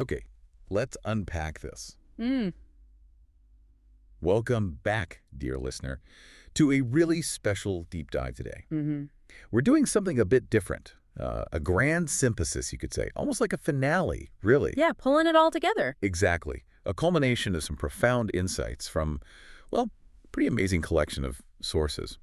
Okay, let's unpack this. Mm. Welcome back, dear listener, to a really special deep dive today. Hmm. We're doing something a bit different, a grand synthesis, you could say, almost like a finale, really. Yeah, pulling it all together. Exactly. A culmination of some profound insights from, well, a pretty amazing collection of sources.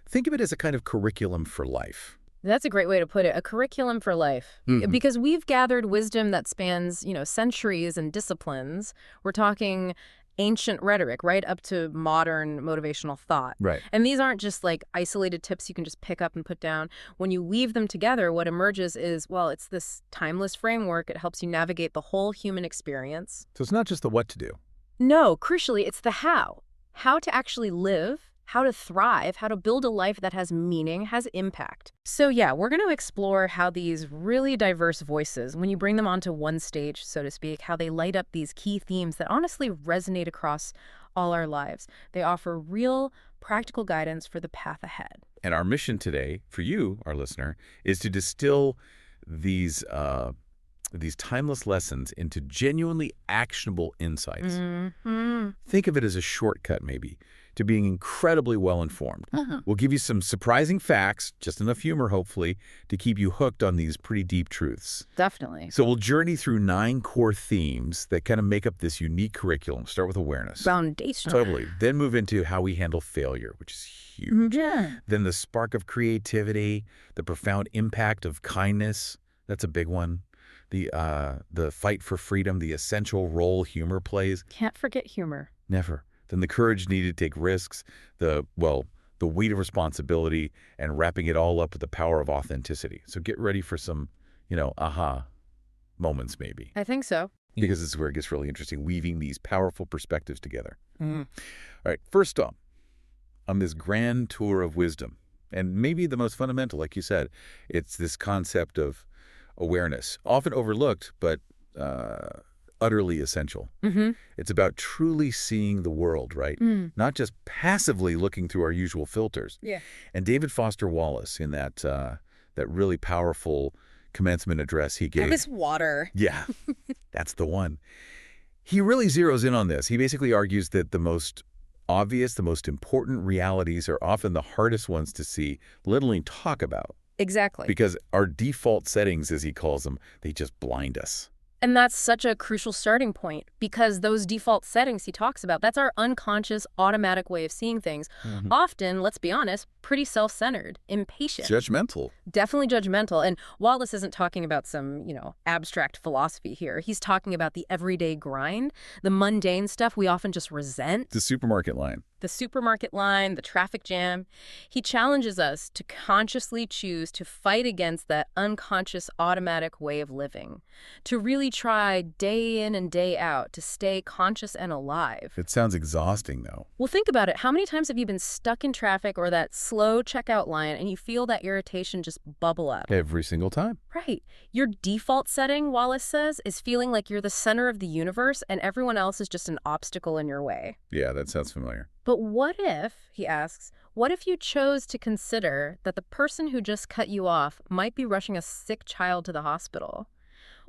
Think of it as a kind of curriculum for life. That's a great way to put it. A curriculum for life. Hmm. Because we've gathered wisdom that spans, centuries and disciplines. We're talking ancient rhetoric, right up to modern motivational thought. Right. And these aren't just like isolated tips you can just pick up and put down. When you weave them together, what emerges is, well, it's this timeless framework. It helps you navigate the whole human experience. So it's not just the what to do. No, crucially, it's the how. How to actually live, how to thrive, how to build a life that has meaning, has impact. So yeah, we're going to explore how these really diverse voices, when you bring them onto one stage, so to speak, how they light up these key themes that honestly resonate across all our lives. They offer real, practical guidance for the path ahead. And our mission today, for you, our listener, is to distill these timeless lessons into genuinely actionable insights. Mm-hmm. Think of it as a shortcut, maybe, to being incredibly well-informed. Uh-huh. We'll give you some surprising facts, just enough humor, hopefully, to keep you hooked on these pretty deep truths. Definitely. So we'll journey through 9 core themes that kind of make up this unique curriculum. Start with awareness. Foundational. Totally. Then move into how we handle failure, which is huge. Yeah. Then the spark of creativity, the profound impact of kindness. That's a big one. The fight for freedom, the essential role humor plays. Can't forget humor. Never. Then the courage needed to take risks, the weight of responsibility, and wrapping it all up with the power of authenticity. So get ready for some, aha moments maybe. I think so. Because this is where it gets really interesting, weaving these powerful perspectives together. Mm. All right, first up, on this grand tour of wisdom, and maybe the most fundamental, like you said, it's this concept of awareness, often overlooked, but utterly essential. Mm-hmm. It's about truly seeing the world, right? Not just passively looking through our usual filters. Yeah. And David Foster Wallace, in that really powerful commencement address he That gave. was water. Yeah, that's the one. He really zeroes in on this. He basically argues that the most obvious, the most important realities are often the hardest ones to see, let alone talk about. Exactly. Because our default settings, as he calls them, they just blind us. And that's such a crucial starting point because those default settings he talks about, that's our unconscious, automatic way of seeing things. Mhm. Often, let's be honest, pretty self-centered, impatient. Judgmental. Definitely judgmental. And Wallace isn't talking about some, abstract philosophy here. He's talking about the everyday grind, the mundane stuff we often just resent. The supermarket line. The supermarket line, the traffic jam. He challenges us to consciously choose to fight against that unconscious automatic way of living, to really try day in and day out to stay conscious and alive. It sounds exhausting, though. Well, think about it. How many times have you been stuck in traffic or that slow checkout line and you feel that irritation just bubble up? Every single time. Right. Your default setting, Wallace says, is feeling like you're the center of the universe and everyone else is just an obstacle in your way. Yeah, that sounds familiar. But what if, he asks, what if you chose to consider that the person who just cut you off might be rushing a sick child to the hospital?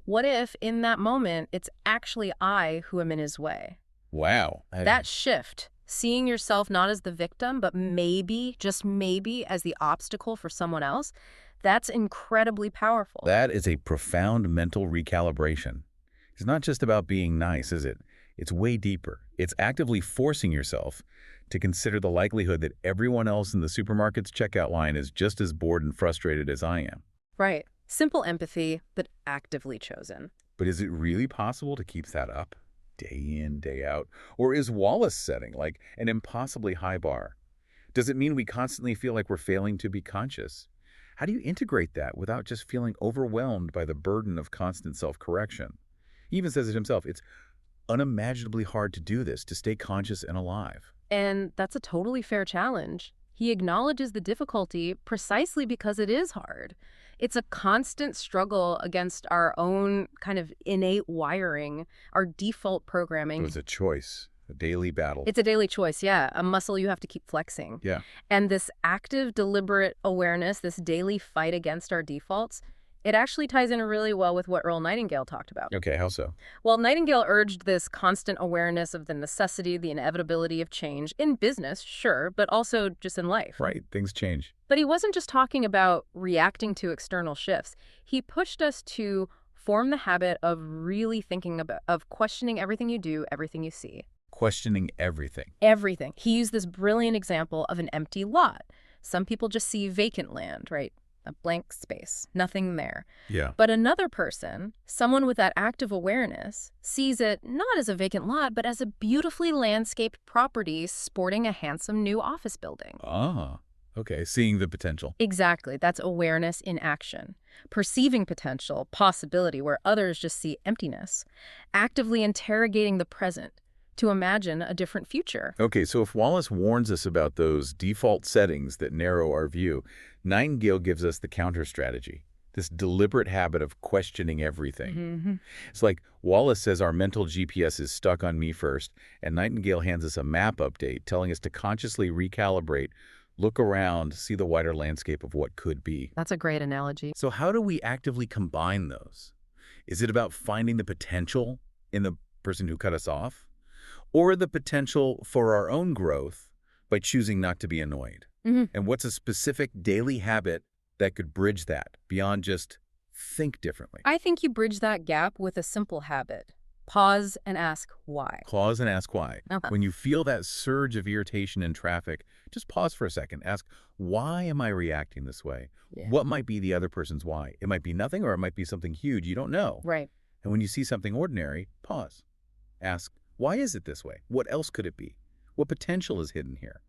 What if, in that moment, it's actually I who am in his way? Wow. That shift, seeing yourself not as the victim, but maybe, just maybe, as the obstacle for someone else, that's incredibly powerful. That is a profound mental recalibration. It's not just about being nice, is it? It's way deeper. It's actively forcing yourself to consider the likelihood that everyone else in the supermarket's checkout line is just as bored and frustrated as I am. Right. Simple empathy, but actively chosen. But is it really possible to keep that up day in, day out? Or is Wallace setting like an impossibly high bar? Does it mean we constantly feel like we're failing to be conscious? How do you integrate that without just feeling overwhelmed by the burden of constant self-correction? He even says it himself. It's unimaginably hard to do this, to stay conscious and alive. And that's a totally fair challenge. He acknowledges the difficulty precisely because it is hard. It's a constant struggle against our own kind of innate wiring, our default programming. It was a choice, a daily battle. It's a daily choice, yeah, a muscle you have to keep flexing. Yeah. And this active, deliberate awareness, this daily fight against our defaults, It actually ties in really well with what Earl Nightingale talked about. Okay, how so? Well, Nightingale urged this constant awareness of the necessity, the inevitability of change in business, sure, but also just in life. Right, things change. But he wasn't just talking about reacting to external shifts. He pushed us to form the habit of really thinking about, of questioning everything you do, everything you see. Questioning everything. Everything. He used this brilliant example of an empty lot. Some people just see vacant land, right? A blank space, nothing there. Yeah. But another person, someone with that active awareness, sees it not as a vacant lot, but as a beautifully landscaped property sporting a handsome new office building. Ah, okay, seeing the potential. Exactly. That's awareness in action. Perceiving potential, possibility, where others just see emptiness. Actively interrogating the present to imagine a different future. Okay, so if Wallace warns us about those default settings that narrow our view, Nightingale gives us the counter strategy, this deliberate habit of questioning everything. Mm-hmm. It's like Wallace says our mental GPS is stuck on me first, and Nightingale hands us a map update telling us to consciously recalibrate, look around, see the wider landscape of what could be. That's a great analogy. So how do we actively combine those? Is it about finding the potential in the person who cut us off? Or the potential for our own growth by choosing not to be annoyed? Mm-hmm. And what's a specific daily habit that could bridge that beyond just think differently? I think you bridge that gap with a simple habit. Pause and ask why. Pause and ask why. Okay. When you feel that surge of irritation in traffic, just pause for a second. Ask, why am I reacting this way? Yeah. What might be the other person's why? It might be nothing, or it might be something huge you don't know. Right. And when you see something ordinary, pause. Ask, why is it this way? What else could it be? What potential is hidden here?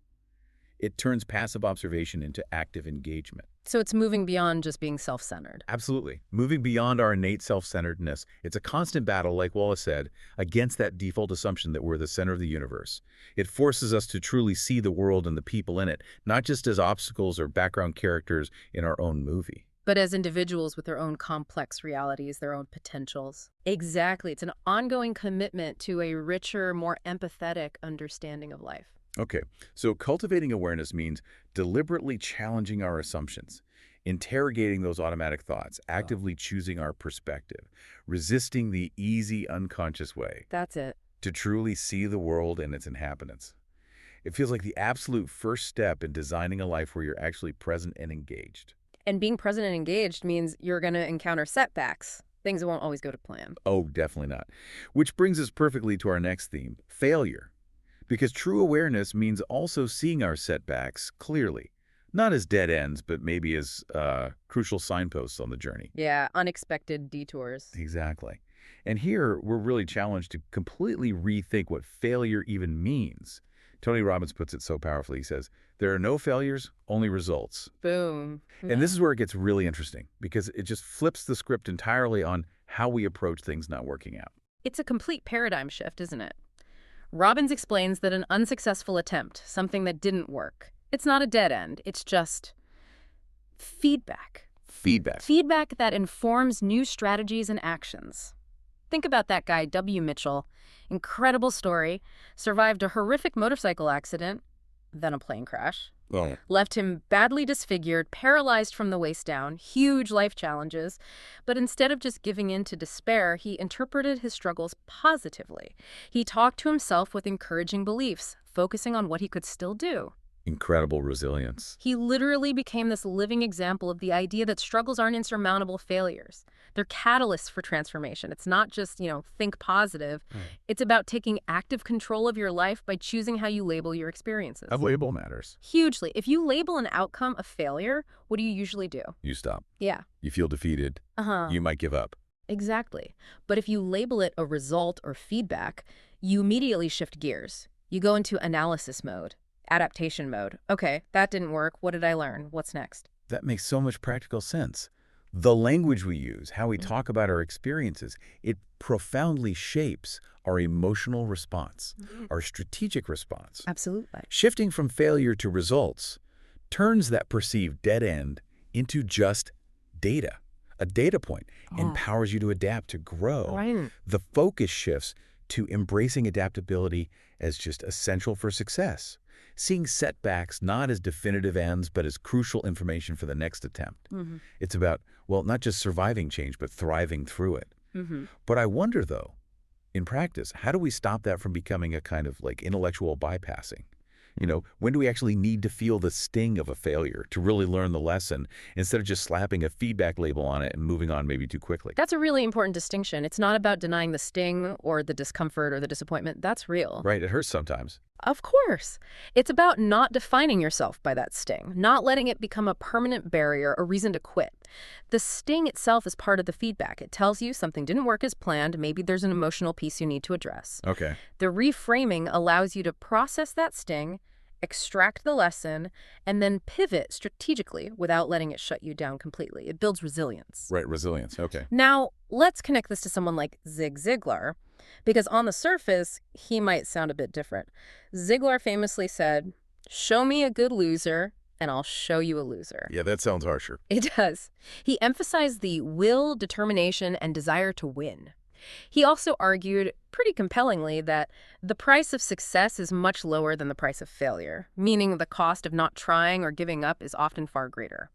It turns passive observation into active engagement. So it's moving beyond just being self-centered. Absolutely. Moving beyond our innate self-centeredness. It's a constant battle, like Wallace said, against that default assumption that we're the center of the universe. It forces us to truly see the world and the people in it, not just as obstacles or background characters in our own movie. But as individuals with their own complex realities, their own potentials. Exactly. It's an ongoing commitment to a richer, more empathetic understanding of life. Okay, so cultivating awareness means deliberately challenging our assumptions, interrogating those automatic thoughts, actively choosing our perspective, resisting the easy, unconscious way That's it. to truly see the world and its inhabitants. It feels like the absolute first step in designing a life where you're actually present and engaged. And being present and engaged means you're going to encounter setbacks, things that won't always go to plan. Oh, definitely not. Which brings us perfectly to our next theme, failure. Because true awareness means also seeing our setbacks clearly, not as dead ends, but maybe as crucial signposts on the journey. Yeah, unexpected detours. Exactly. And here, we're really challenged to completely rethink what failure even means. Tony Robbins puts it so powerfully. He says, there are no failures, only results. Boom. And this is where it gets really interesting, because it just flips the script entirely on how we approach things not working out. It's a complete paradigm shift, isn't it? Robbins explains that an unsuccessful attempt, something that didn't work, it's not a dead end. It's just feedback. Feedback. Feedback that informs new strategies and actions. Think about that guy, W. Mitchell. Incredible story. Survived a horrific motorcycle accident, then a plane crash. Oh. Left him badly disfigured, paralyzed from the waist down, huge life challenges. But instead of just giving in to despair, he interpreted his struggles positively. He talked to himself with encouraging beliefs, focusing on what he could still do. Incredible resilience. He literally became this living example of the idea that struggles aren't insurmountable failures. They're catalysts for transformation. It's not just, think positive. It's about taking active control of your life by choosing how you label your experiences. A label matters. Hugely. If you label an outcome a failure, what do you usually do? You stop. Yeah. You feel defeated. You might give up. Exactly. But if you label it a result or feedback, you immediately shift gears. You go into analysis mode. Adaptation mode. Okay, that didn't work. What did I learn? What's next? That makes so much practical sense. The language we use, how we talk about our experiences, it profoundly shapes our emotional response, our strategic response. Absolutely. Shifting from failure to results turns that perceived dead end into just data, a data point, empowers you to adapt, to grow. Right. The focus shifts to embracing adaptability as just essential for success. seeing setbacks not as definitive ends, but as crucial information for the next attempt. Mm-hmm. It's about, well, not just surviving change, but thriving through it. Mm-hmm. But I wonder, though, in practice, how do we stop that from becoming a kind of like intellectual bypassing? When do we actually need to feel the sting of a failure to really learn the lesson instead of just slapping a feedback label on it and moving on maybe too quickly? That's a really important distinction. It's not about denying the sting or the discomfort or the disappointment. That's real. Right, it hurts sometimes. Of course. It's about not defining yourself by that sting, not letting it become a permanent barrier or reason to quit. The sting itself is part of the feedback. It tells you something didn't work as planned. Maybe there's an emotional piece you need to address. Okay. The reframing allows you to process that sting, extract the lesson, and then pivot strategically without letting it shut you down completely. It builds resilience. Right, resilience. Okay. Now, let's connect this to someone like Zig Ziglar, because on the surface, he might sound a bit different. Ziglar famously said, "Show me a good loser, and I'll show you a loser." Yeah, that sounds harsher. It does. He emphasized the will, determination, and desire to win. He also argued, pretty compellingly, that the price of success is much lower than the price of failure, meaning the cost of not trying or giving up is often far greater.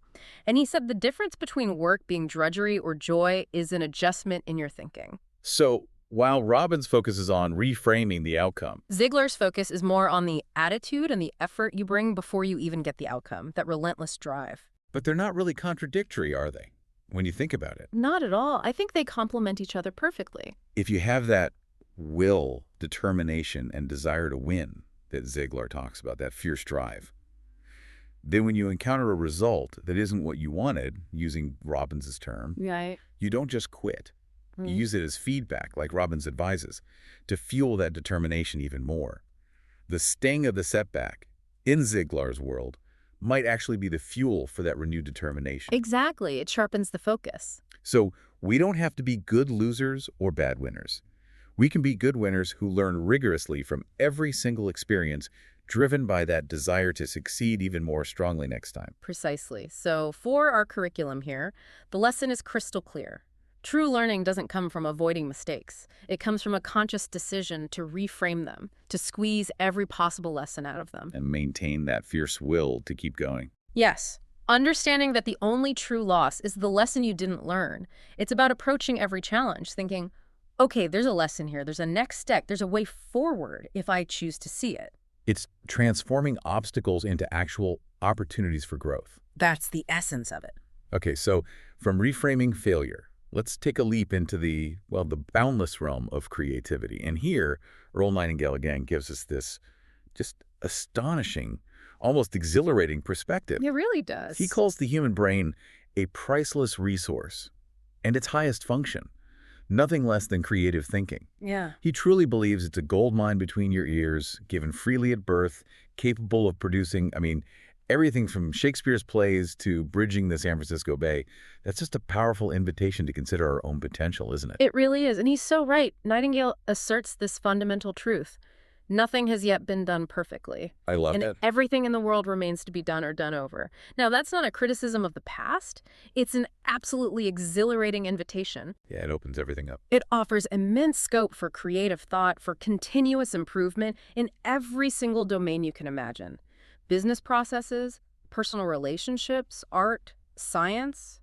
And he said the difference between work being drudgery or joy is an adjustment in your thinking. So, while Robbins focuses on reframing the outcome, Ziglar's focus is more on the attitude and the effort you bring before you even get the outcome, that relentless drive. but they're not really contradictory, are they? When you think about it. Not at all. I think they complement each other perfectly. If you have that will, determination, and desire to win that Ziglar talks about, that fierce drive, then when you encounter a result that isn't what you wanted, using Robbins' term, Right. you don't just quit. You use it as feedback, like Robbins advises, to fuel that determination even more. The sting of the setback, in Ziglar's world, might actually be the fuel for that renewed determination. Exactly. It sharpens the focus. So we don't have to be good losers or bad winners. We can be good winners who learn rigorously from every single experience, driven by that desire to succeed even more strongly next time. Precisely. So for our curriculum here, the lesson is crystal clear. True learning doesn't come from avoiding mistakes. It comes from a conscious decision to reframe them, to squeeze every possible lesson out of them. And maintain that fierce will to keep going. Yes. Understanding that the only true loss is the lesson you didn't learn. It's about approaching every challenge, thinking, okay, there's a lesson here, there's a next step, there's a way forward if I choose to see it. It's transforming obstacles into actual opportunities for growth. That's the essence of it. Okay, so from reframing failure, let's take a leap into the boundless realm of creativity. And here, Earl Nightingale again gives us this just astonishing, almost exhilarating perspective. It really does. He calls the human brain a priceless resource and its highest function, nothing less than creative thinking. Yeah. He truly believes it's a gold mine between your ears, given freely at birth, capable of producing, everything from Shakespeare's plays to bridging the San Francisco Bay. That's just a powerful invitation to consider our own potential, isn't it? It really is. And he's so right. Nightingale asserts this fundamental truth. Nothing has yet been done perfectly. I love And it. everything in the world remains to be done or done over. Now, that's not a criticism of the past. It's an absolutely exhilarating invitation. Yeah, it opens everything up. It offers immense scope for creative thought, for continuous improvement in every single domain you can imagine. Business processes, personal relationships, art, science,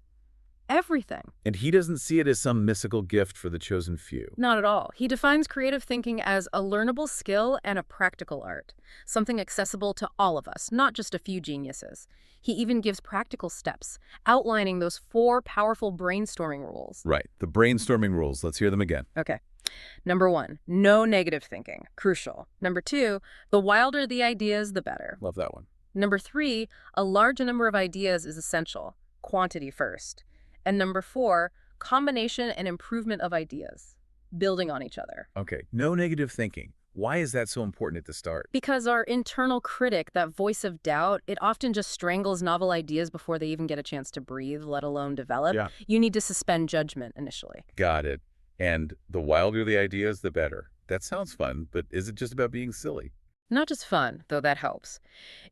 everything. And he doesn't see it as some mystical gift for the chosen few. Not at all. He defines creative thinking as a learnable skill and a practical art, something accessible to all of us, not just a few geniuses. He even gives practical steps, outlining those 4 powerful brainstorming rules. Right. The brainstorming rules. Let's hear them again. Okay. Number 1, no negative thinking. Crucial. Number 2, the wilder the ideas, the better. Love that one. Number 3, a large number of ideas is essential. Quantity first. And number 4, combination and improvement of ideas, building on each other. Okay. No negative thinking. Why is that so important at the start? Because our internal critic, that voice of doubt, it often just strangles novel ideas before they even get a chance to breathe, let alone develop. Yeah. You need to suspend judgment initially. Got it. And the wilder the ideas, the better. That sounds fun, but is it just about being silly? Not just fun, though that helps.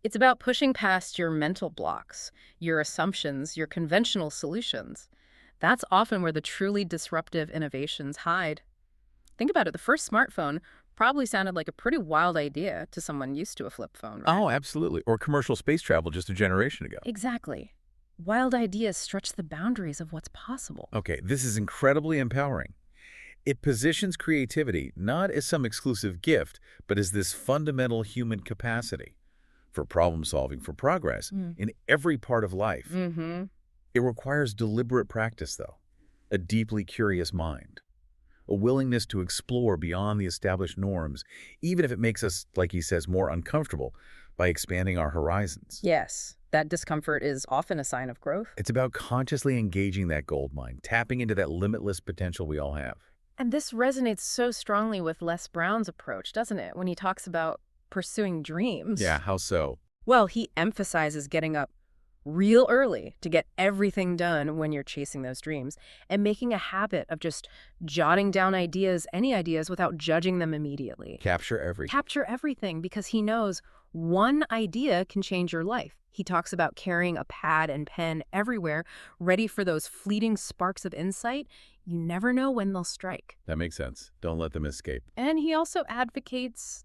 It's about pushing past your mental blocks, your assumptions, your conventional solutions. That's often where the truly disruptive innovations hide. Think about it. The first smartphone Probably sounded like a pretty wild idea to someone used to a flip phone, right? Oh, absolutely. Or commercial space travel just a generation ago. Exactly. Wild ideas stretch the boundaries of what's possible. Okay, this is incredibly empowering. It positions creativity not as some exclusive gift, but as this fundamental human capacity for problem solving, for progress in every part of life. Mm-hmm. It requires deliberate practice, though, a deeply curious mind, a willingness to explore beyond the established norms, even if it makes us, like he says, more uncomfortable by expanding our horizons. Yes, that discomfort is often a sign of growth. It's about consciously engaging that gold mine, tapping into that limitless potential we all have. And this resonates so strongly with Les Brown's approach, doesn't it, when he talks about pursuing dreams? Yeah, how so? Well, he emphasizes getting up real early to get everything done when you're chasing those dreams and making a habit of just jotting down ideas, any ideas, without judging them immediately. Capture everything. Capture everything because he knows one idea can change your life. He talks about carrying a pad and pen everywhere, ready for those fleeting sparks of insight. You never know when they'll strike. That makes sense. Don't let them escape. And he also advocates,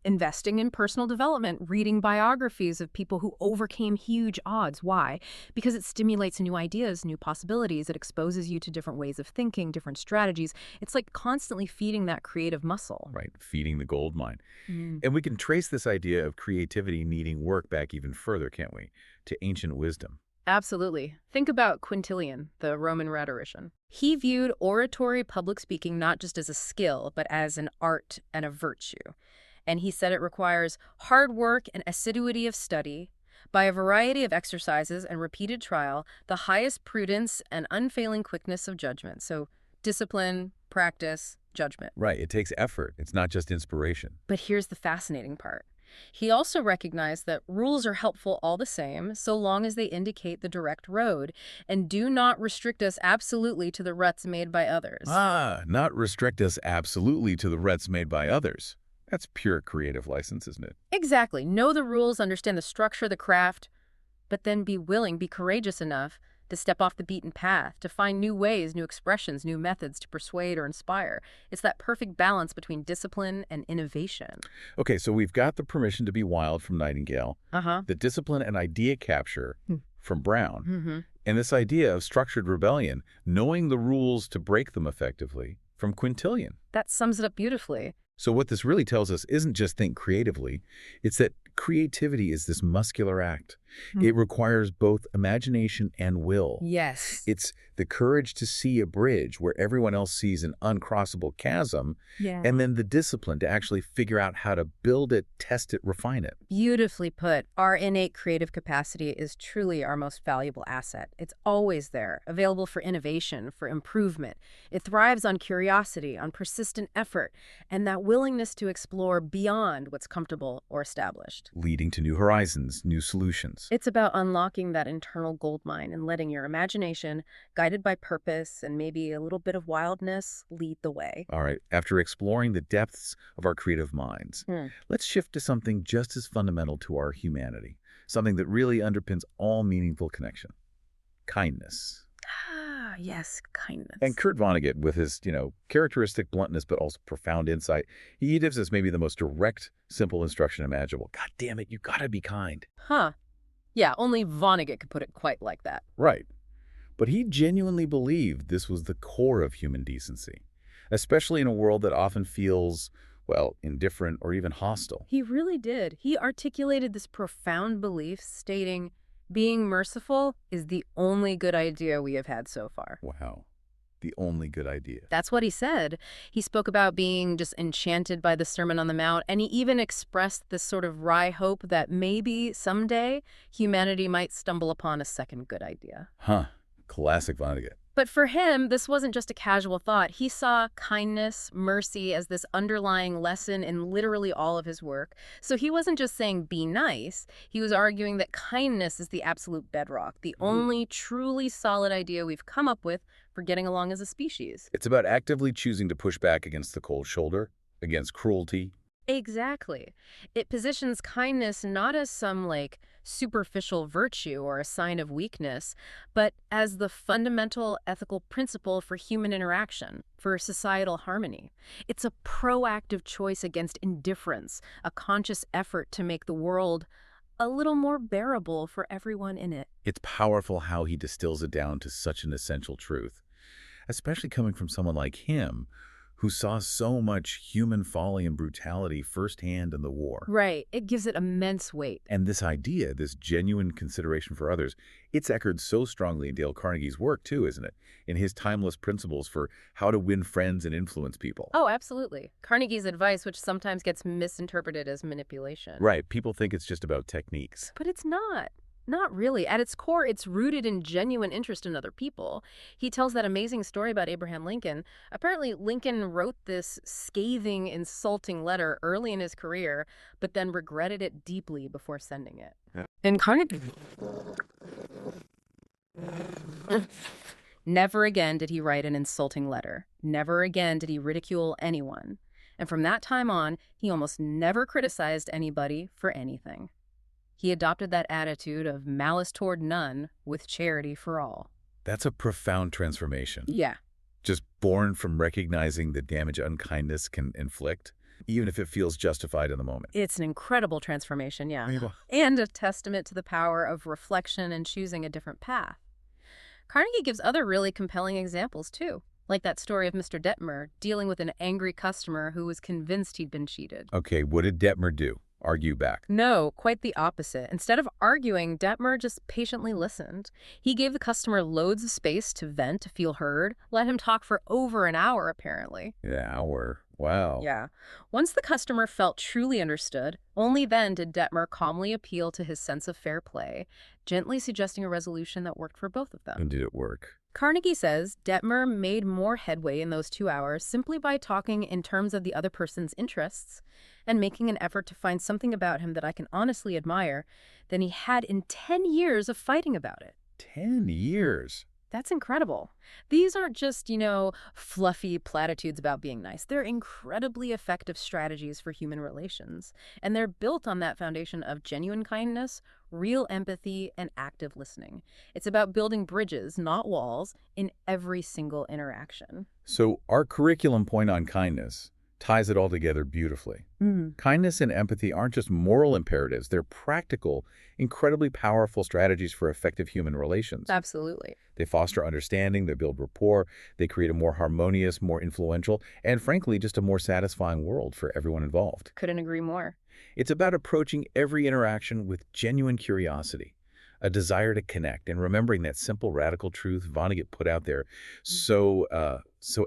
investing in personal development, reading biographies of people who overcame huge odds. Why? Because it stimulates new ideas, new possibilities. It exposes you to different ways of thinking, different strategies. It's like constantly feeding that creative muscle. Right, feeding the gold mine. Mm. And we can trace this idea of creativity needing work back even further, can't we? To ancient wisdom. Absolutely. Think about Quintilian, the Roman rhetorician. He viewed oratory public speaking not just as a skill, but as an art and a virtue. And he said it requires hard work and assiduity of study, by a variety of exercises and repeated trial, the highest prudence and unfailing quickness of judgment. So discipline, practice, judgment. Right, it takes effort. It's not just inspiration. But here's the fascinating part. He also recognized that rules are helpful all the same, so long as they indicate the direct road and do not restrict us absolutely to the ruts made by others. Not restrict us absolutely to the ruts made by others. That's pure creative license, isn't it? Exactly. Know the rules, understand the structure, the craft, but then be willing, be courageous enough to step off the beaten path, to find new ways, new expressions, new methods to persuade or inspire. It's that perfect balance between discipline and innovation. Okay, so we've got the permission to be wild from Nightingale, the discipline and idea capture from Brown, and this idea of structured rebellion, knowing the rules to break them effectively, from Quintilian. That sums it up beautifully. So what this really tells us isn't just think creatively, it's that creativity is this muscular act. It requires both imagination and will. Yes. It's the courage to see a bridge where everyone else sees an uncrossable chasm, and then the discipline to actually figure out how to build it, test it, refine it. Beautifully put. Our innate creative capacity is truly our most valuable asset. It's always there, available for innovation, for improvement. It thrives on curiosity, on persistent effort, and that willingness to explore beyond what's comfortable or established. Leading to new horizons, new solutions. It's about unlocking that internal gold mine and letting your imagination, guided by purpose and maybe a little bit of wildness, lead the way. All right, after exploring the depths of our creative minds, let's shift to something just as fundamental to our humanity, something that really underpins all meaningful connection: kindness. Yes, kindness. And Kurt Vonnegut, with his, characteristic bluntness but also profound insight, he gives us maybe the most direct, simple instruction imaginable. God damn it, you gotta be kind. Yeah, only Vonnegut could put it quite like that. Right. But he genuinely believed this was the core of human decency, especially in a world that often feels, well, indifferent or even hostile. He really did. He articulated this profound belief, stating, being merciful is the only good idea we have had so far. Wow. The only good idea. That's what he said. He spoke about being just enchanted by the Sermon on the Mount, and he even expressed this sort of wry hope that maybe someday humanity might stumble upon a second good idea. Classic Vonnegut. But for him, this wasn't just a casual thought. He saw kindness, mercy as this underlying lesson in literally all of his work. So he wasn't just saying be nice. He was arguing that kindness is the absolute bedrock, the only truly solid idea we've come up with for getting along as a species. It's about actively choosing to push back against the cold shoulder, against cruelty, Exactly. It positions kindness not as some superficial virtue or a sign of weakness, but as the fundamental ethical principle for human interaction, for societal harmony. It's a proactive choice against indifference, a conscious effort to make the world a little more bearable for everyone in it. It's powerful how he distills it down to such an essential truth, especially coming from someone like him who saw so much human folly and brutality firsthand in the war. Right. It gives it immense weight. And this idea, this genuine consideration for others, it's echoed so strongly in Dale Carnegie's work too, isn't it? In his timeless principles for how to win friends and influence people. Oh, absolutely. Carnegie's advice, which sometimes gets misinterpreted as manipulation. Right, people think it's just about techniques. But it's not. Not really. At its core, it's rooted in genuine interest in other people. He tells that amazing story about Abraham Lincoln. Apparently, Lincoln wrote this scathing, insulting letter early in his career, but then regretted it deeply before sending it. Yeah. And Carnegie... Never again did he write an insulting letter. Never again did he ridicule anyone. And from that time on, he almost never criticized anybody for anything. He adopted that attitude of malice toward none with charity for all. That's a profound transformation. Yeah. Just born from recognizing the damage unkindness can inflict, even if it feels justified in the moment. It's an incredible transformation, yeah. Yeah. And a testament to the power of reflection and choosing a different path. Carnegie gives other really compelling examples, too. Like that story of Mr. Detmer dealing with an angry customer who was convinced he'd been cheated. Okay, what did Detmer do? Argue back? No, quite the opposite. Instead of arguing, Detmer just patiently listened. He gave the customer loads of space to vent, to feel heard, let him talk for over an hour, apparently. An hour? Wow. Yeah. Once the customer felt truly understood, only then did Detmer calmly appeal to his sense of fair play, gently suggesting a resolution that worked for both of them. And did it work? Carnegie says Detmer made more headway in those 2 hours simply by talking in terms of the other person's interests and making an effort to find something about him that I can honestly admire than he had in 10 years of fighting about it. 10 years? That's incredible. These aren't just, fluffy platitudes about being nice. They're incredibly effective strategies for human relations. And they're built on that foundation of genuine kindness, real empathy, and active listening. It's about building bridges, not walls, in every single interaction. So our curriculum point on kindness ties it all together beautifully. Kindness and empathy aren't just moral imperatives. They're practical, incredibly powerful strategies for effective human relations. Absolutely. They foster understanding, they build rapport, they create a more harmonious, more influential, and frankly, just a more satisfying world for everyone involved. Couldn't agree more. It's about approaching every interaction with genuine curiosity, a desire to connect, and remembering that simple, radical truth Vonnegut put out there so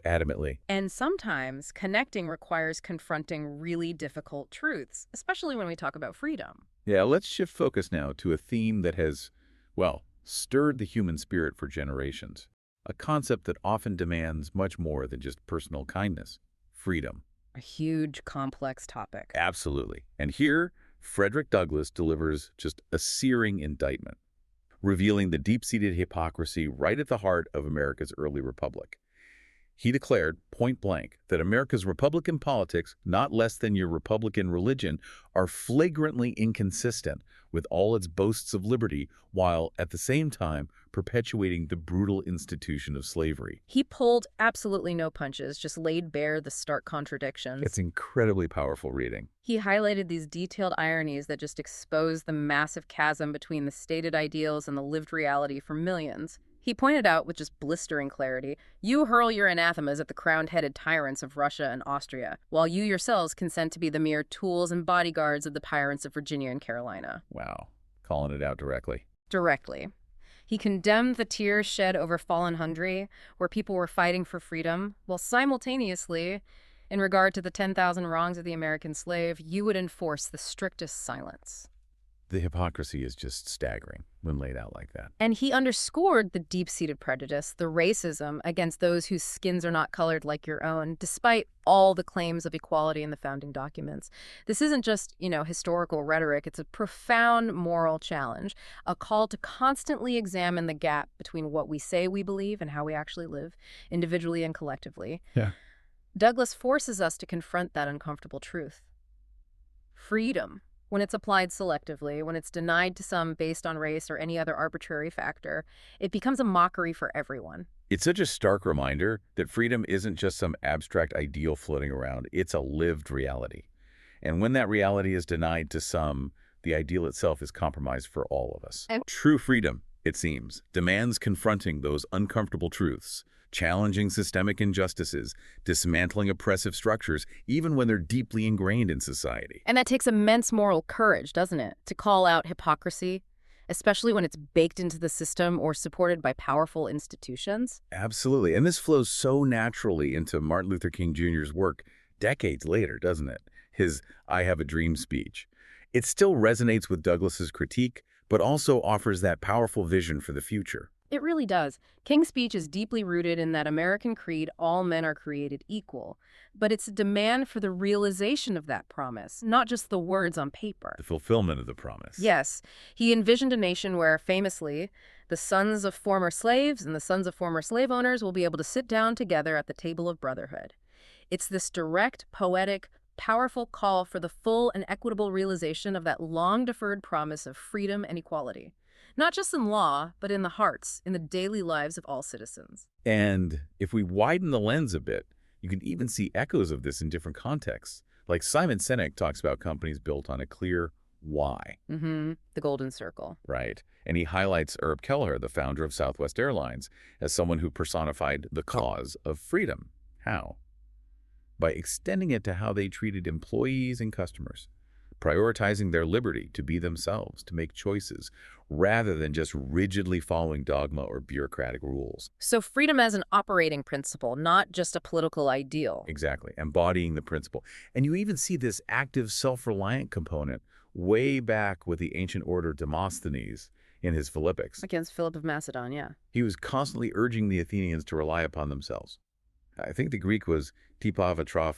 adamantly. And sometimes connecting requires confronting really difficult truths, especially when we talk about freedom. Yeah, let's shift focus now to a theme that has, well, stirred the human spirit for generations. A concept that often demands much more than just personal kindness: freedom. A huge, complex topic. Absolutely. And here, Frederick Douglass delivers just a searing indictment, revealing the deep-seated hypocrisy right at the heart of America's early republic. He declared, point blank, that America's Republican politics, not less than your Republican religion, are flagrantly inconsistent with all its boasts of liberty, while at the same time perpetuating the brutal institution of slavery. He pulled absolutely no punches, just laid bare the stark contradictions. It's incredibly powerful reading. He highlighted these detailed ironies that just expose the massive chasm between the stated ideals and the lived reality for millions. He pointed out with just blistering clarity, you hurl your anathemas at the crowned-headed tyrants of Russia and Austria, while you yourselves consent to be the mere tools and bodyguards of the tyrants of Virginia and Carolina. Wow. Calling it out directly. Directly. He condemned the tears shed over fallen Hungary, where people were fighting for freedom, while simultaneously, in regard to the 10,000 wrongs of the American slave, you would enforce the strictest silence. The hypocrisy is just staggering when laid out like that. And he underscored the deep-seated prejudice, the racism against those whose skins are not colored like your own, despite all the claims of equality in the founding documents. This isn't just, historical rhetoric. It's a profound moral challenge, a call to constantly examine the gap between what we say we believe and how we actually live, individually and collectively. Yeah. Douglass forces us to confront that uncomfortable truth. Freedom, when it's applied selectively, when it's denied to some based on race or any other arbitrary factor, it becomes a mockery for everyone. It's such a stark reminder that freedom isn't just some abstract ideal floating around. It's a lived reality. And when that reality is denied to some, the ideal itself is compromised for all of us. And True freedom, it seems, demands confronting those uncomfortable truths, challenging systemic injustices, dismantling oppressive structures, even when they're deeply ingrained in society. And that takes immense moral courage, doesn't it? To call out hypocrisy, especially when it's baked into the system or supported by powerful institutions. Absolutely. And this flows so naturally into Martin Luther King Jr.'s work decades later, doesn't it? His I Have a Dream speech. It still resonates with Douglas's critique, but also offers that powerful vision for the future. It really does. King's speech is deeply rooted in that American creed, all men are created equal. But it's a demand for the realization of that promise, not just the words on paper. The fulfillment of the promise. Yes, he envisioned a nation where, famously, the sons of former slaves and the sons of former slave owners will be able to sit down together at the table of brotherhood. It's this direct, poetic, powerful call for the full and equitable realization of that long-deferred promise of freedom and equality. Not just in law, but in the hearts, in the daily lives of all citizens. And if we widen the lens a bit, you can even see echoes of this in different contexts. Like Simon Sinek talks about companies built on a clear why. The golden circle. Right. And he highlights Herb Kelleher, the founder of Southwest Airlines, as someone who personified the cause of freedom. How? By extending it to how they treated employees and customers, prioritizing their liberty to be themselves, to make choices, rather than just rigidly following dogma or bureaucratic rules. So freedom as an operating principle, not just a political ideal. Exactly, embodying the principle. And you even see this active, self-reliant component way back with the ancient order Demosthenes in his Philippics. Against Philip of Macedon, yeah. He was constantly urging the Athenians to rely upon themselves. I think the Greek was tipov atrof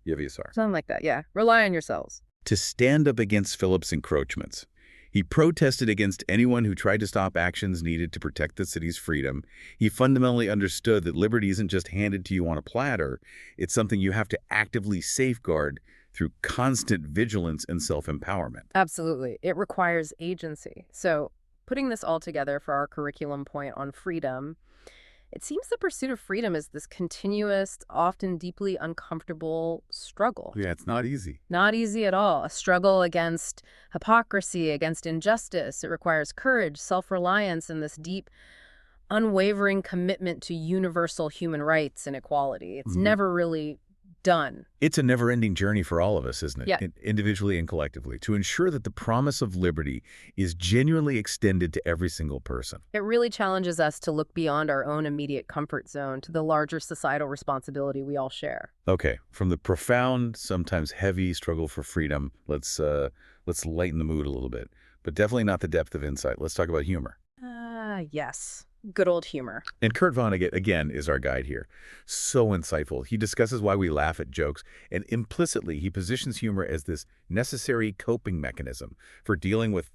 yevisar. Something like that, yeah. Rely on yourselves. To stand up against Philip's encroachments. He protested against anyone who tried to stop actions needed to protect the city's freedom. He fundamentally understood that liberty isn't just handed to you on a platter. It's something you have to actively safeguard through constant vigilance and self-empowerment. Absolutely. It requires agency. So putting this all together for our curriculum point on freedom, it seems the pursuit of freedom is this continuous, often deeply uncomfortable struggle. Yeah, it's not easy. Not easy at all. A struggle against hypocrisy, against injustice. It requires courage, self-reliance, and this deep, unwavering commitment to universal human rights and equality. It's never really done. It's a never-ending journey for all of us, isn't it? Yeah. Individually and collectively, to ensure that the promise of liberty is genuinely extended to every single person. It really challenges us to look beyond our own immediate comfort zone to the larger societal responsibility we all share. Okay, from the profound, sometimes heavy struggle for freedom, let's lighten the mood a little bit, but definitely not the depth of insight. Let's talk about humor. Yes. Good old humor. And Kurt Vonnegut, again, is our guide here. So insightful. He discusses why we laugh at jokes, and implicitly he positions humor as this necessary coping mechanism for dealing with,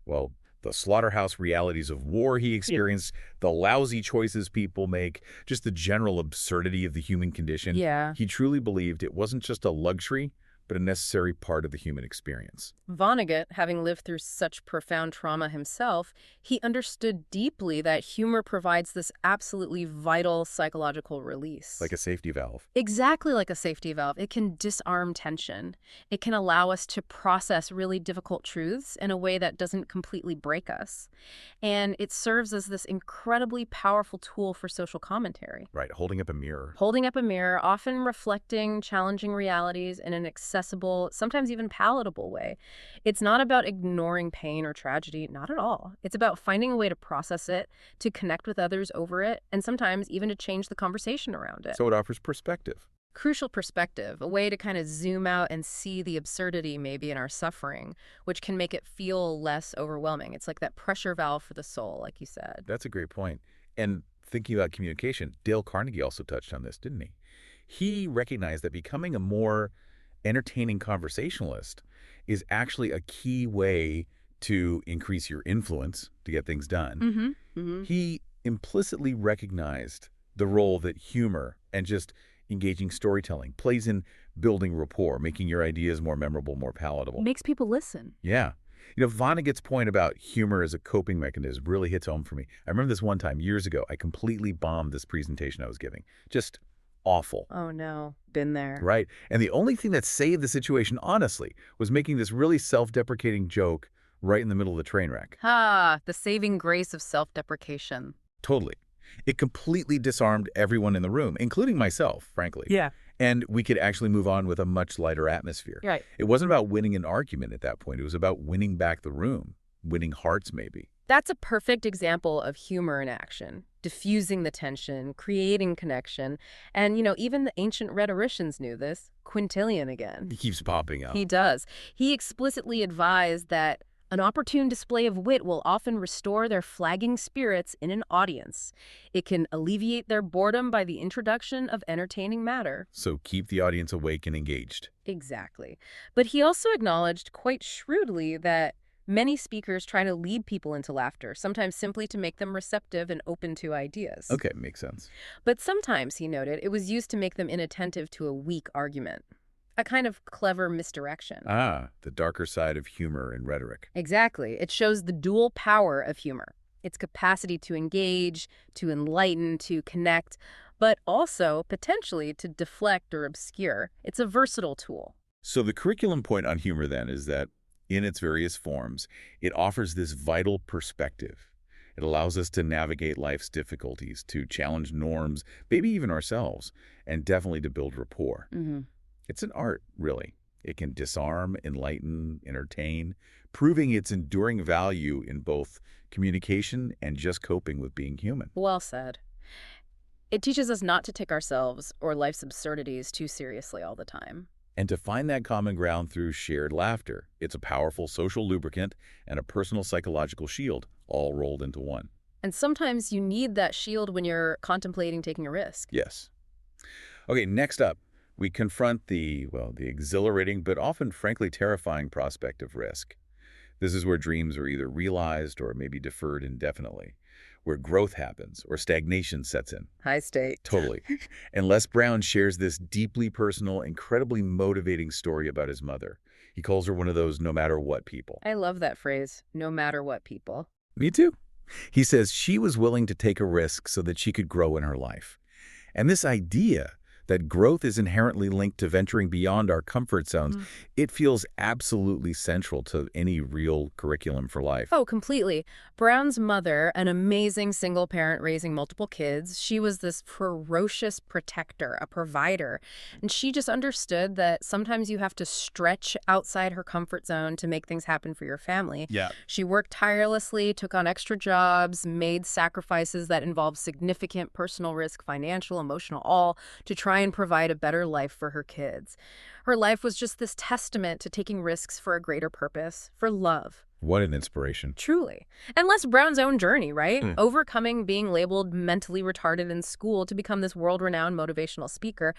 well, the slaughterhouse realities of war he experienced, the lousy choices people make, just the general absurdity of the human condition. Yeah. He truly believed it wasn't just a luxury, but a necessary part of the human experience. Vonnegut, having lived through such profound trauma himself, he understood deeply that humor provides this absolutely vital psychological release. Like a safety valve. Exactly like a safety valve. It can disarm tension. It can allow us to process really difficult truths in a way that doesn't completely break us. And it serves as this incredibly powerful tool for social commentary. Right, holding up a mirror. Holding up a mirror, often reflecting challenging realities in an accessible, sometimes even palatable way. It's not about ignoring pain or tragedy, not at all. It's about finding a way to process it, to connect with others over it, and sometimes even to change the conversation around it. So it offers perspective. Crucial perspective, a way to kind of zoom out and see the absurdity maybe in our suffering, which can make it feel less overwhelming. It's like that pressure valve for the soul, like you said. That's a great point. And thinking about communication, Dale Carnegie also touched on this, didn't he? He recognized that becoming a more entertaining conversationalist is actually a key way to increase your influence to get things done. He implicitly recognized the role that humor and just engaging storytelling, plays in building rapport, making your ideas more memorable, more palatable. Makes people listen. Yeah. Vonnegut's point about humor as a coping mechanism really hits home for me. I remember this one time, years ago, I completely bombed this presentation I was giving. Just awful. Oh no, been there. Right? And the only thing that saved the situation, honestly, was making this really self-deprecating joke right in the middle of the train wreck. Ah, the saving grace of self-deprecation. Totally. It completely disarmed everyone in the room, including myself, frankly. Yeah. And we could actually move on with a much lighter atmosphere. Right. It wasn't about winning an argument at that point. It was about winning back the room, winning hearts maybe. That's a perfect example of humor in action, diffusing the tension, creating connection. And, even the ancient rhetoricians knew this. Quintilian again. He keeps popping up. He does. He explicitly advised that an opportune display of wit will often restore their flagging spirits in an audience. It can alleviate their boredom by the introduction of entertaining matter. So keep the audience awake and engaged. Exactly. But he also acknowledged quite shrewdly that many speakers try to lead people into laughter, sometimes simply to make them receptive and open to ideas. Okay, makes sense. But sometimes, he noted, it was used to make them inattentive to a weak argument. A kind of clever misdirection. Ah, the darker side of humor and rhetoric. Exactly. It shows the dual power of humor. Its capacity to engage, to enlighten, to connect, but also potentially to deflect or obscure. It's a versatile tool. So the curriculum point on humor then is that in its various forms, it offers this vital perspective. It allows us to navigate life's difficulties, to challenge norms, maybe even ourselves, and definitely to build rapport. It's an art, really. It can disarm, enlighten, entertain, proving its enduring value in both communication and just coping with being human. Well said. It teaches us not to take ourselves or life's absurdities too seriously all the time. And to find that common ground through shared laughter. It's a powerful social lubricant and a personal psychological shield, all rolled into one. And sometimes you need that shield when you're contemplating taking a risk. Yes. Okay, next up, we confront the exhilarating but often frankly terrifying prospect of risk. This is where dreams are either realized or maybe deferred indefinitely, where growth happens or stagnation sets in. High stakes. Totally. And Les Brown shares this deeply personal, incredibly motivating story about his mother. He calls her one of those no matter what people. I love that phrase, no matter what people. Me too. He says she was willing to take a risk so that she could grow in her life. And this idea that growth is inherently linked to venturing beyond our comfort zones, it feels absolutely central to any real curriculum for life. Oh, completely. Brown's mother, an amazing single parent raising multiple kids, she was this ferocious protector, a provider. And she just understood that sometimes you have to stretch outside her comfort zone to make things happen for your family. Yeah. She worked tirelessly, took on extra jobs, made sacrifices that involved significant personal risk, financial, emotional, all to try and provide a better life for her kids. Her life was just this testament to taking risks for a greater purpose, for love. What an inspiration. Truly. And Les Brown's own journey, right? Overcoming being labeled mentally retarded in school to become this world-renowned motivational speaker.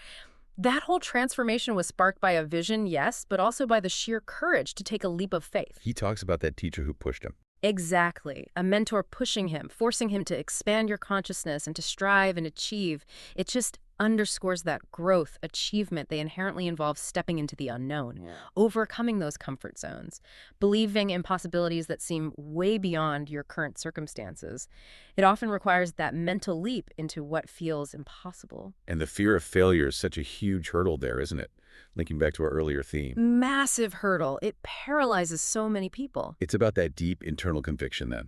That whole transformation was sparked by a vision, yes, but also by the sheer courage to take a leap of faith. He talks about that teacher who pushed him. Exactly. A mentor pushing him, forcing him to expand your consciousness and to strive and achieve. It just underscores that growth, achievement. They inherently involve stepping into the unknown, overcoming those comfort zones, believing in possibilities that seem way beyond your current circumstances. It often requires that mental leap into what feels impossible. And the fear of failure is such a huge hurdle there, isn't it? Linking back to our earlier theme. Massive hurdle. It paralyzes so many people. It's about that deep internal conviction then,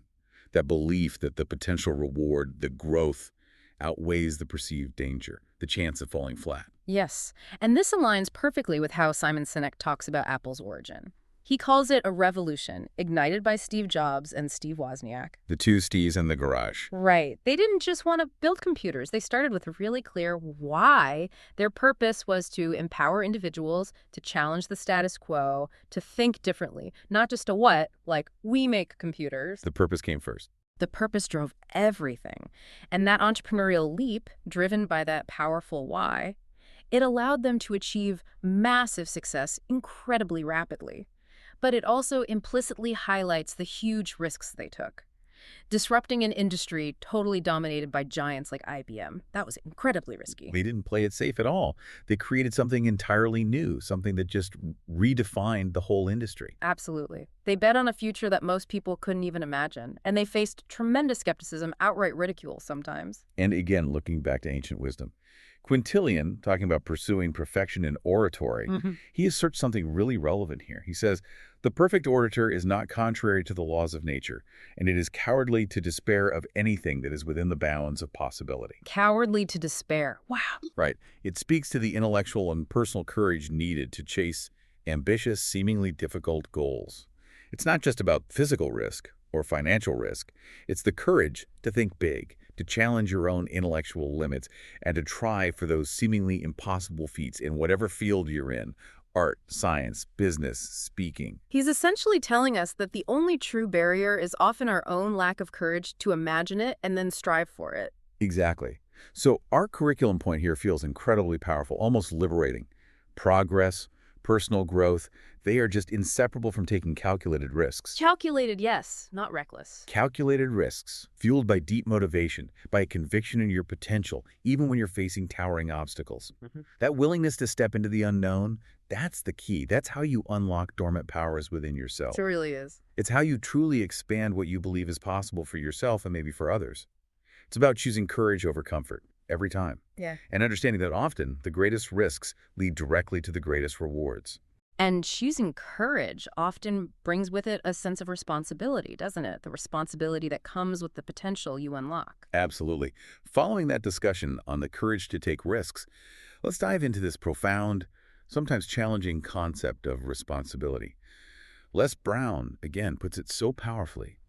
that belief that the potential reward, the growth, outweighs the perceived danger, the chance of falling flat. Yes, and this aligns perfectly with how Simon Sinek talks about Apple's origin. He calls it a revolution, ignited by Steve Jobs and Steve Wozniak. The two Steves in the garage. Right. They didn't just want to build computers. They started with a really clear why. Their purpose was to empower individuals, to challenge the status quo, to think differently. Not just a what, like, we make computers. The purpose came first. The purpose drove everything. And that entrepreneurial leap, driven by that powerful why, it allowed them to achieve massive success incredibly rapidly. But it also implicitly highlights the huge risks they took. Disrupting an industry totally dominated by giants like IBM. That was incredibly risky. They didn't play it safe at all. They created something entirely new, something that just redefined the whole industry. Absolutely. They bet on a future that most people couldn't even imagine, and they faced tremendous skepticism, outright ridicule sometimes. And again, looking back to ancient wisdom, Quintilian, talking about pursuing perfection in oratory, he asserts something really relevant here. He says, the perfect orator is not contrary to the laws of nature, and it is cowardly to despair of anything that is within the bounds of possibility. Cowardly to despair. Wow. Right. It speaks to the intellectual and personal courage needed to chase ambitious, seemingly difficult goals. It's not just about physical risk or financial risk. It's the courage to think big, to challenge your own intellectual limits, and to try for those seemingly impossible feats in whatever field you're in: art, science, business, speaking. He's essentially telling us that the only true barrier is often our own lack of courage to imagine it and then strive for it. Exactly. So our curriculum point here feels incredibly powerful, almost liberating. Progress, personal growth, they are just inseparable from taking calculated risks. Calculated, yes, not reckless. Calculated risks, fueled by deep motivation, by a conviction in your potential, even when you're facing towering obstacles. That willingness to step into the unknown, that's the key. That's how you unlock dormant powers within yourself. It really is. It's how you truly expand what you believe is possible for yourself and maybe for others. It's about choosing courage over comfort, every time. Yeah. And understanding that often the greatest risks lead directly to the greatest rewards. And choosing courage often brings with it a sense of responsibility, doesn't it? The responsibility that comes with the potential you unlock. Absolutely. Following that discussion on the courage to take risks, let's dive into this profound, sometimes challenging concept of responsibility. Les Brown, again, puts it so powerfully.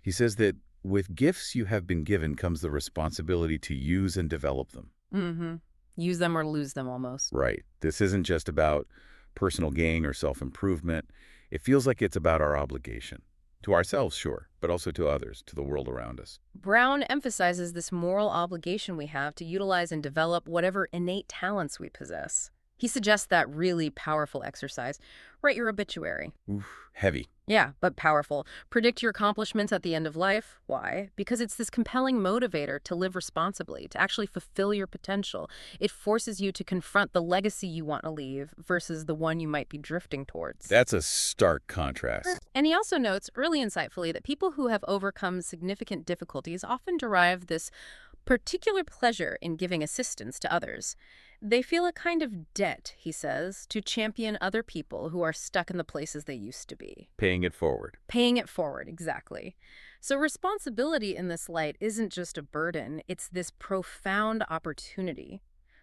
He says that with gifts you have been given comes the responsibility to use and develop them. Use them or lose them almost. Right. This isn't just about personal gain or self-improvement. It feels like it's about our obligation. To ourselves, sure, but also to others, to the world around us. Brown emphasizes this moral obligation we have to utilize and develop whatever innate talents we possess. He suggests that really powerful exercise. Write your obituary. Oof, heavy. Yeah, but powerful. Predict your accomplishments at the end of life. Why? Because it's this compelling motivator to live responsibly, to actually fulfill your potential. It forces you to confront the legacy you want to leave versus the one you might be drifting towards. That's a stark contrast. And he also notes, really insightfully, that people who have overcome significant difficulties often derive this particular pleasure in giving assistance to others. They feel a kind of debt, he says, to champion other people who are stuck in the places they used to be. Paying it forward. Paying it forward, exactly. So responsibility in this light isn't just a burden, it's this profound opportunity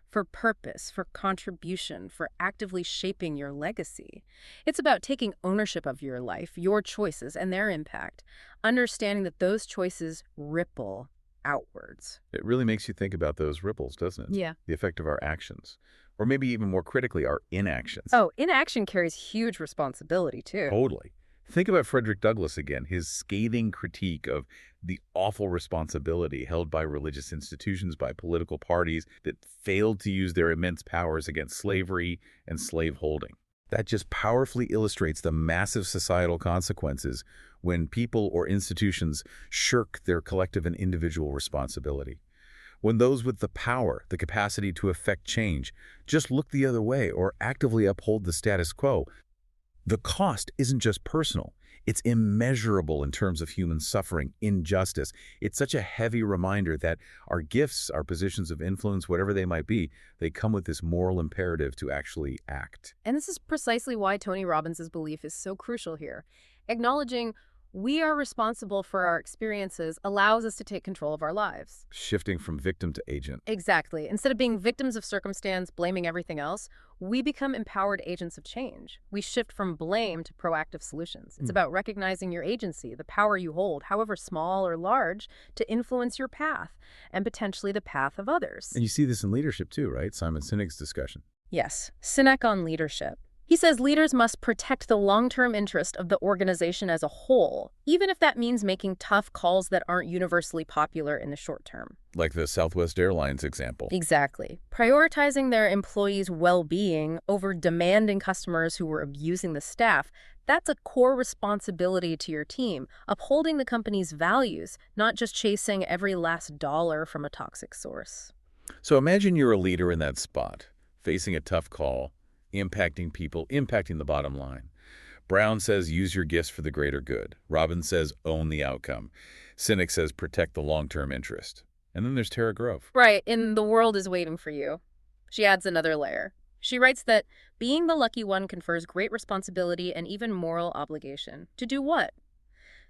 for purpose, for contribution, for actively shaping your legacy. It's about taking ownership of your life, your choices, and their impact, understanding that those choices ripple outwards. It really makes you think about those ripples, doesn't it? Yeah. The effect of our actions. Or maybe even more critically, our inactions. Oh, inaction carries huge responsibility, too. Totally. Think about Frederick Douglass again, his scathing critique of the awful responsibility held by religious institutions, by political parties that failed to use their immense powers against slavery and slaveholding. That just powerfully illustrates the massive societal consequences when people or institutions shirk their collective and individual responsibility. When those with the power, the capacity to effect change, just look the other way or actively uphold the status quo, the cost isn't just personal. It's immeasurable in terms of human suffering, injustice. It's such a heavy reminder that our gifts, our positions of influence, whatever they might be, they come with this moral imperative to actually act. And this is precisely why Tony Robbins' belief is so crucial here. Acknowledging we are responsible for our experiences allows us to take control of our lives. Shifting from victim to agent. Exactly. Instead of being victims of circumstance, blaming everything else, we become empowered agents of change. We shift from blame to proactive solutions. It's about recognizing your agency, the power you hold, however small or large, to influence your path and potentially the path of others. And you see this in leadership too, right? Simon Sinek's discussion. Yes. Sinek on leadership. He says leaders must protect the long-term interest of the organization as a whole, even if that means making tough calls that aren't universally popular in the short term. Like the Southwest Airlines example. Exactly. Prioritizing their employees' well-being over demanding customers who were abusing the staff, that's a core responsibility to your team, upholding the company's values, not just chasing every last dollar from a toxic source. So imagine you're a leader in that spot, facing a tough call, impacting people, impacting the bottom line. Brown says use your gifts for the greater good. Robbins says own the outcome. Cynic says protect the long-term interest. And then there's Tara Grove. Right, and the world is waiting for you. She adds another layer. She writes that being the lucky one confers great responsibility and even moral obligation. To do what?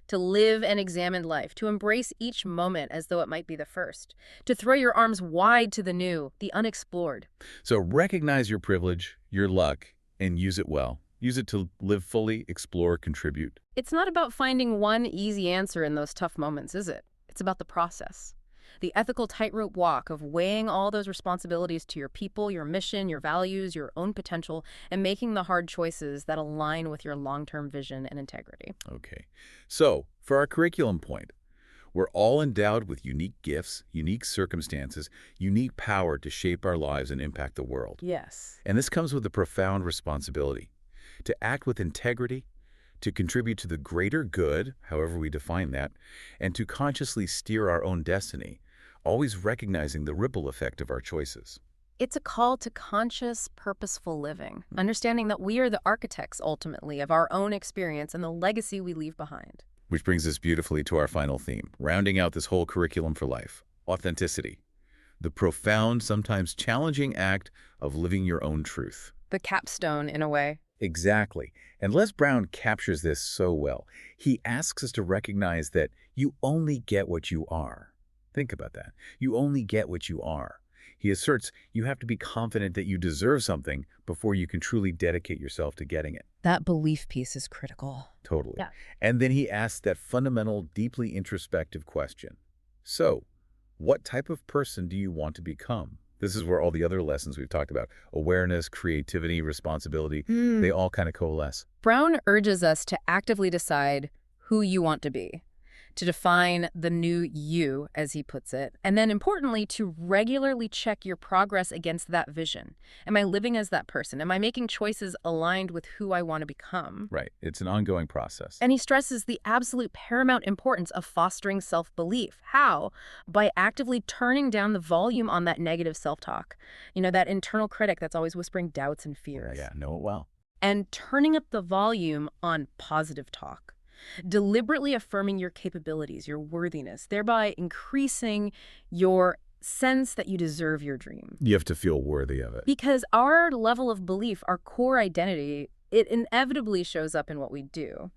To live and examine life, to embrace each moment as though it might be the first, to throw your arms wide to the new, the unexplored. So recognize your privilege, your luck, and use it well. Use it to live fully, explore, contribute. It's not about finding one easy answer in those tough moments, is it? It's about the process. The ethical tightrope walk of weighing all those responsibilities to your people, your mission, your values, your own potential, and making the hard choices that align with your long-term vision and integrity. Okay. So, for our curriculum point, we're all endowed with unique gifts, unique circumstances, unique power to shape our lives and impact the world. Yes. And this comes with a profound responsibility to act with integrity, to contribute to the greater good, however we define that, and to consciously steer our own destiny, always recognizing the ripple effect of our choices. It's a call to conscious, purposeful living, understanding that we are the architects, ultimately, of our own experience and the legacy we leave behind. Which brings us beautifully to our final theme, rounding out this whole curriculum for life: authenticity, the profound, sometimes challenging act of living your own truth. The capstone, in a way. Exactly. And Les Brown captures this so well. He asks us to recognize that you only get what you are. Think about that. You only get what you are. He asserts you have to be confident that you deserve something before you can truly dedicate yourself to getting it. That belief piece is critical. Totally. Yeah. And then he asks that fundamental, deeply introspective question. So, what type of person do you want to become? This is where all the other lessons we've talked about, awareness, creativity, responsibility, they all kind of coalesce. Brown urges us to actively decide who you want to be, to define the new you, as he puts it, and then importantly, to regularly check your progress against that vision. Am I living as that person? Am I making choices aligned with who I want to become? Right. It's an ongoing process. And he stresses the absolute paramount importance of fostering self-belief. How? By actively turning down the volume on that negative self-talk. You know, that internal critic that's always whispering doubts and fears. Yeah, know it well. And turning up the volume on positive talk. Deliberately affirming your capabilities, your worthiness, thereby increasing your sense that you deserve your dream. You have to feel worthy of it. Because our level of belief, our core identity, it inevitably shows up in what we do,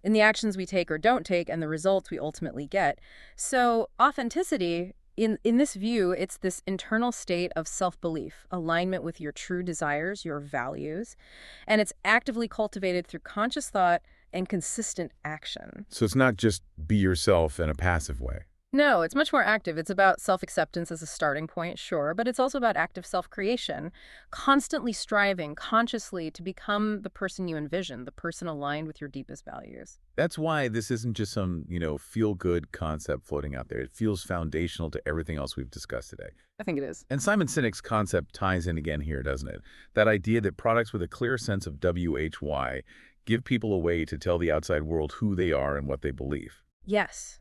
in the actions we take or don't take, and the results we ultimately get. So authenticity, in this view, it's this internal state of self-belief, alignment with your true desires, your values, and it's actively cultivated through conscious thought and consistent action. So it's not just be yourself in a passive way. No, it's much more active. It's about self-acceptance as a starting point, sure, but it's also about active self-creation, constantly striving consciously to become the person you envision, the person aligned with your deepest values. That's why this isn't just some, feel-good concept floating out there. It feels foundational to everything else we've discussed today. I think it is. And Simon Sinek's concept ties in again here, doesn't it? That idea that products with a clear sense of WHY give people a way to tell the outside world who they are and what they believe. Yes.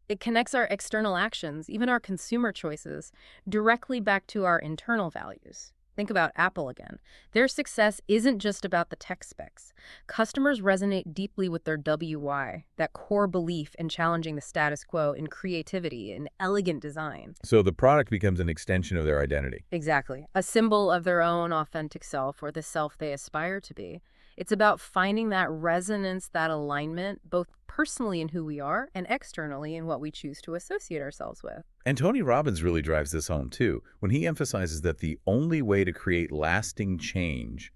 It connects our external actions, even our consumer choices, directly back to our internal values. Think about Apple again. Their success isn't just about the tech specs. Customers resonate deeply with their WY, that core belief in challenging the status quo in creativity and elegant design. So the product becomes an extension of their identity. Exactly. A symbol of their own authentic self, or the self they aspire to be. It's about finding that resonance, that alignment, both personally in who we are and externally in what we choose to associate ourselves with. And Tony Robbins really drives this home, too, when he emphasizes that the only way to create lasting change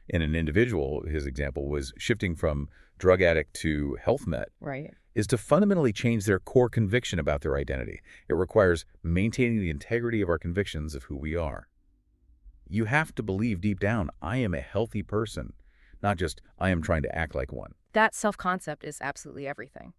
in an individual, his example was shifting from drug addict to health met, Right. is to fundamentally change their core conviction about their identity. It requires maintaining the integrity of our convictions of who we are. You have to believe deep down, I am a healthy person, not just, I am trying to act like one. That self-concept is absolutely everything.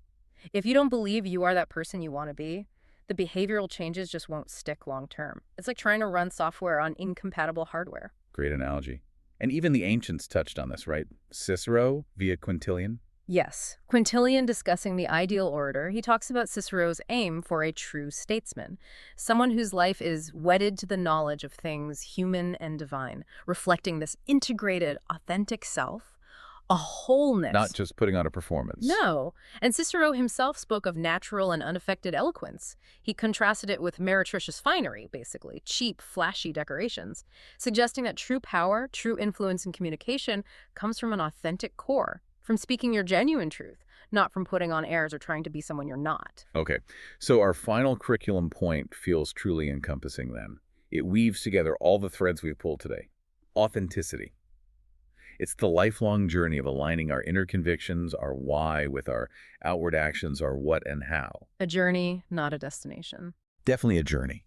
If you don't believe you are that person you want to be, the behavioral changes just won't stick long term. It's like trying to run software on incompatible hardware. Great analogy. And even the ancients touched on this, right? Cicero via Quintilian. Yes, Quintilian discussing the ideal orator, he talks about Cicero's aim for a true statesman, someone whose life is wedded to the knowledge of things human and divine, reflecting this integrated, authentic self, a wholeness. Not just putting on a performance. No. And Cicero himself spoke of natural and unaffected eloquence. He contrasted it with meretricious finery, basically, cheap, flashy decorations, suggesting that true power, true influence and communication comes from an authentic core, from speaking your genuine truth, not from putting on airs or trying to be someone you're not. Okay, so our final curriculum point feels truly encompassing then. It weaves together all the threads we've pulled today. Authenticity. It's the lifelong journey of aligning our inner convictions, our why, with our outward actions, our what and how. A journey, not a destination. Definitely a journey.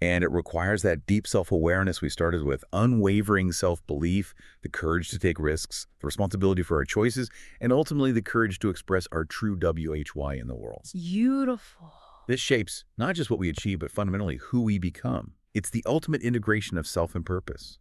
And it requires that deep self-awareness we started with, unwavering self-belief, the courage to take risks, the responsibility for our choices, and ultimately the courage to express our true WHY in the world. Beautiful. This shapes not just what we achieve, but fundamentally who we become. It's the ultimate integration of self and purpose,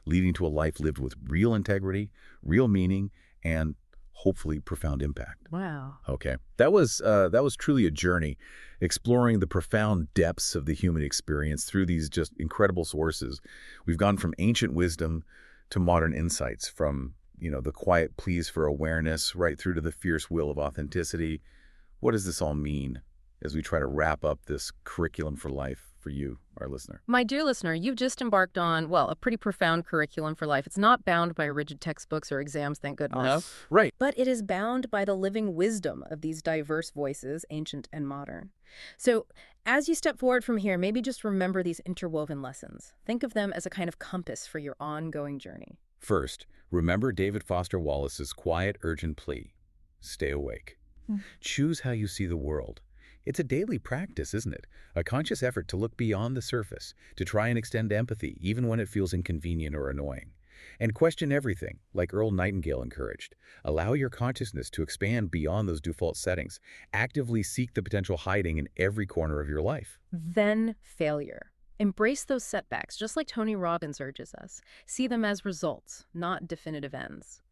leading to a life lived with real integrity, real meaning, and hopefully profound impact. Wow. Okay, that was truly a journey, exploring the profound depths of the human experience through these just incredible sources. We've gone from ancient wisdom to modern insights, from the quiet pleas for awareness right through to the fierce will of authenticity. What does this all mean as we try to wrap up this curriculum for life for you, our listener? My dear listener, you've just embarked on, well, a pretty profound curriculum for life. It's not bound by rigid textbooks or exams, thank goodness. Right. But it is bound by the living wisdom of these diverse voices, ancient and modern. So as you step forward from here, maybe just remember these interwoven lessons. Think of them as a kind of compass for your ongoing journey. First, remember David Foster Wallace's quiet, urgent plea. Stay awake. Choose how you see the world. It's a daily practice, isn't it? A conscious effort to look beyond the surface, to try and extend empathy, even when it feels inconvenient or annoying. And question everything, like Earl Nightingale encouraged. Allow your consciousness to expand beyond those default settings. Actively seek the potential hiding in every corner of your life. Then failure. Embrace those setbacks, just like Tony Robbins urges us. See them as results, not definitive ends.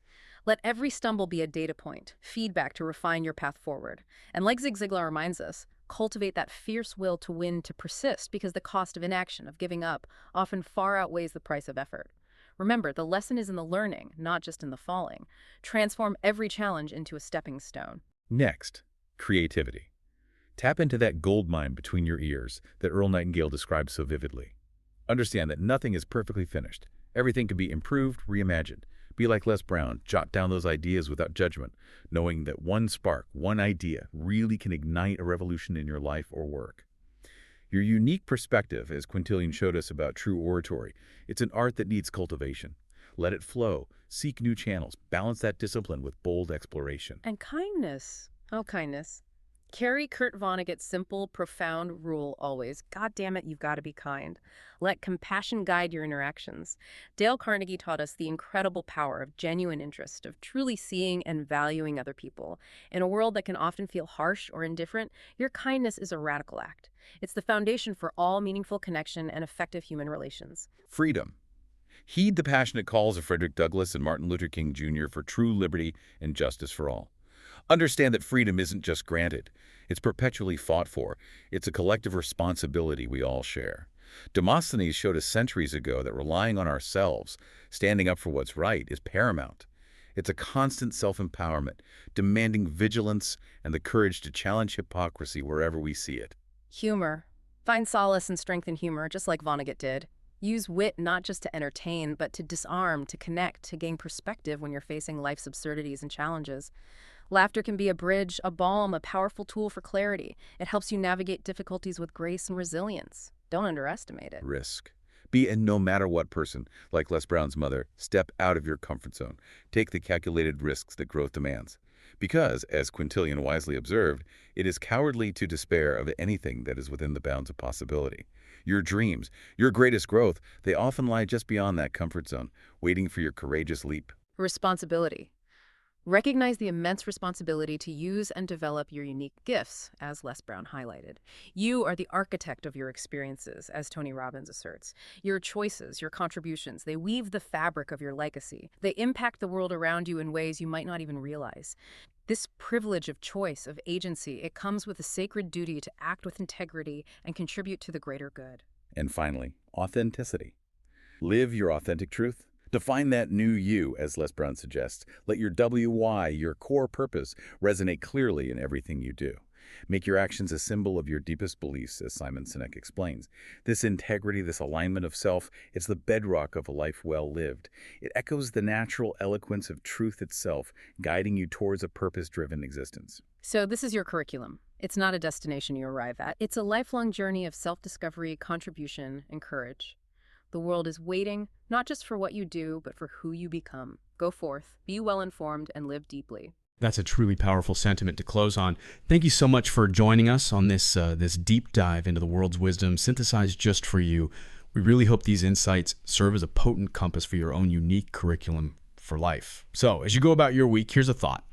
Let every stumble be a data point, feedback to refine your path forward. And like Zig Ziglar reminds us, cultivate that fierce will to win, to persist, because the cost of inaction, of giving up, often far outweighs the price of effort. Remember, the lesson is in the learning, not just in the falling. Transform every challenge into a stepping stone. Next, creativity. Tap into that gold mine between your ears that Earl Nightingale described so vividly. Understand that nothing is perfectly finished. Everything can be improved, reimagined. Be like Les Brown, jot down those ideas without judgment, knowing that one spark, one idea, really can ignite a revolution in your life or work. Your unique perspective, as Quintilian showed us about true oratory, it's an art that needs cultivation. Let it flow, seek new channels, balance that discipline with bold exploration. And kindness. Oh, kindness. Carry Kurt Vonnegut's simple, profound rule always. God damn it, you've got to be kind. Let compassion guide your interactions. Dale Carnegie taught us the incredible power of genuine interest, of truly seeing and valuing other people. In a world that can often feel harsh or indifferent, your kindness is a radical act. It's the foundation for all meaningful connection and effective human relations. Freedom. Heed the passionate calls of Frederick Douglass and Martin Luther King Jr. for true liberty and justice for all. Understand that freedom isn't just granted. It's perpetually fought for. It's a collective responsibility we all share. Demosthenes showed us centuries ago that relying on ourselves, standing up for what's right, is paramount. It's a constant self-empowerment, demanding vigilance and the courage to challenge hypocrisy wherever we see it. Humor. Find solace and strength in humor, just like Vonnegut did. Use wit not just to entertain, but to disarm, to connect, to gain perspective when you're facing life's absurdities and challenges. Laughter can be a bridge, a balm, a powerful tool for clarity. It helps you navigate difficulties with grace and resilience. Don't underestimate it. Risk. Be a no matter what person, like Les Brown's mother. Step out of your comfort zone. Take the calculated risks that growth demands. Because, as Quintilian wisely observed, it is cowardly to despair of anything that is within the bounds of possibility. Your dreams, your greatest growth, they often lie just beyond that comfort zone, waiting for your courageous leap. Responsibility. Recognize the immense responsibility to use and develop your unique gifts, as Les Brown highlighted. You are the architect of your experiences, as Tony Robbins asserts. Your choices, your contributions, they weave the fabric of your legacy. They impact the world around you in ways you might not even realize. This privilege of choice, of agency, it comes with a sacred duty to act with integrity and contribute to the greater good. And finally, authenticity. Live your authentic truth. Define that new you, as Les Brown suggests. Let your WY, your core purpose, resonate clearly in everything you do. Make your actions a symbol of your deepest beliefs, as Simon Sinek explains. This integrity, this alignment of self, it's the bedrock of a life well lived. It echoes the natural eloquence of truth itself, guiding you towards a purpose-driven existence. So this is your curriculum. It's not a destination you arrive at. It's a lifelong journey of self-discovery, contribution, and courage. The world is waiting, not just for what you do, but for who you become. Go forth, be well-informed, and live deeply. That's a truly powerful sentiment to close on. Thank you so much for joining us on this deep dive into the world's wisdom, synthesized just for you. We really hope these insights serve as a potent compass for your own unique curriculum for life. So, as you go about your week, here's a thought.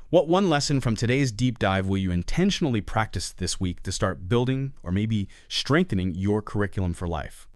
What one lesson from today's deep dive will you intentionally practice this week to start building or maybe strengthening your curriculum for life?